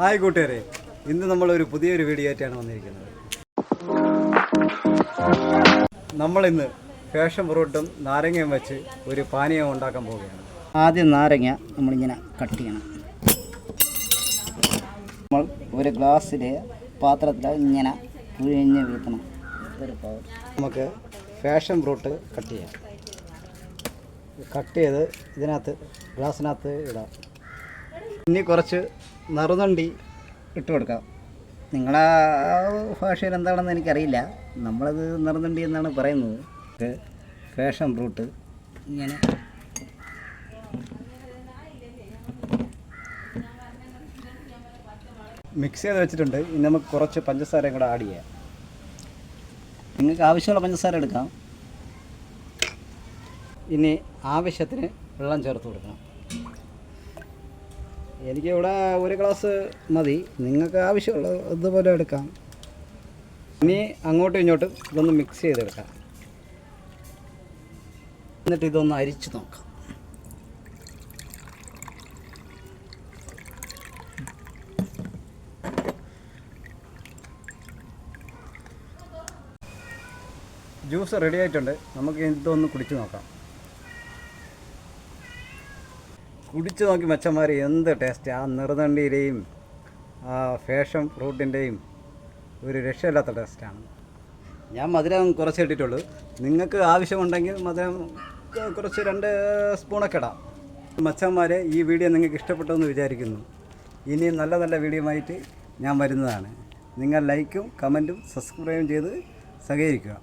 Hi കൂട്ടുകാരെ, ഇന്ന് നമ്മളൊരു പുതിയൊരു വീഡിയോ ആയിട്ടാണ് വന്നിരിക്കുന്നത്. നമ്മളിന്ന് ഫാഷൻ ഫ്രൂട്ടും നാരങ്ങയും വെച്ച് ഒരു പാനീയം ഉണ്ടാക്കാൻ പോവുകയാണ്. ആദ്യം നാരങ്ങ നമ്മളിങ്ങനെ കട്ട് ചെയ്യണം. നമ്മൾ ഒരു ഗ്ലാസ്സിലെ പാത്രത്തിൽ ഇങ്ങനെ പിഴിഞ്ഞ് വീഴ്ത്തണം. നമുക്ക് ഫാഷൻ ഫ്രൂട്ട് കട്ട് ചെയ്യാം. കട്ട് ചെയ്ത് ഇതിനകത്ത് ഗ്ലാസ്സിനകത്ത് ഇടാം. ഇനി കുറച്ച് നറുനണ്ടി ഇട്ട് കൊടുക്കാം. നിങ്ങളെ ഭാഷയിൽ എന്താണെന്ന് എനിക്കറിയില്ല, നമ്മളത് നറുനണ്ടി എന്നാണ് പറയുന്നത്. ഫാഷൻ ഫ്രൂട്ട് ഇങ്ങനെ മിക്സ് ചെയ്ത് വെച്ചിട്ടുണ്ട്. ഇനി നമുക്ക് കുറച്ച് പഞ്ചസാരയും കൂടെ ആഡ് ചെയ്യാം. നിങ്ങൾക്ക് ആവശ്യമുള്ള പഞ്ചസാര എടുക്കാം. ഇനി ആവശ്യത്തിന് വെള്ളം ചേർത്ത് കൊടുക്കണം. എനിക്കിവിടെ ഒരു ഗ്ലാസ് മതി, നിങ്ങൾക്ക് ആവശ്യമുള്ള ഇതുപോലെ എടുക്കാം. ഇനി അങ്ങോട്ടും ഇങ്ങോട്ടും ഇതൊന്ന് മിക്സ് ചെയ്തെടുക്കാം. എന്നിട്ട് ഇതൊന്ന് അരിച്ച് നോക്കാം. ജ്യൂസ് റെഡി ആയിട്ടുണ്ട്. നമുക്ക് ഇതൊന്ന് കുടിച്ച് നോക്കാം. കുടിച്ച് നോക്കി മച്ചന്മാർ, എന്ത് ടേസ്റ്റ്! ആ നിറതണ്ടിയുടെയും ആ ഫാഷൻ ഫ്രൂട്ടിൻ്റെയും ഒരു രക്ഷയില്ലാത്ത ടേസ്റ്റാണ്. ഞാൻ മധുരം കുറച്ച് ഇട്ടിട്ടുള്ളൂ. നിങ്ങൾക്ക് ആവശ്യമുണ്ടെങ്കിൽ മധുരം കുറച്ച് 2 സ്പൂണൊക്കെ ഇടാം. മച്ചന്മാരെ, ഈ വീഡിയോ നിങ്ങൾക്ക് ഇഷ്ടപ്പെട്ടെന്ന് വിചാരിക്കുന്നു. ഇനിയും നല്ല നല്ല വീഡിയോ ആയിട്ട് ഞാൻ വരുന്നതാണ്. നിങ്ങൾ ലൈക്കും കമൻറ്റും സബ്സ്ക്രൈബും ചെയ്ത് സഹകരിക്കുക.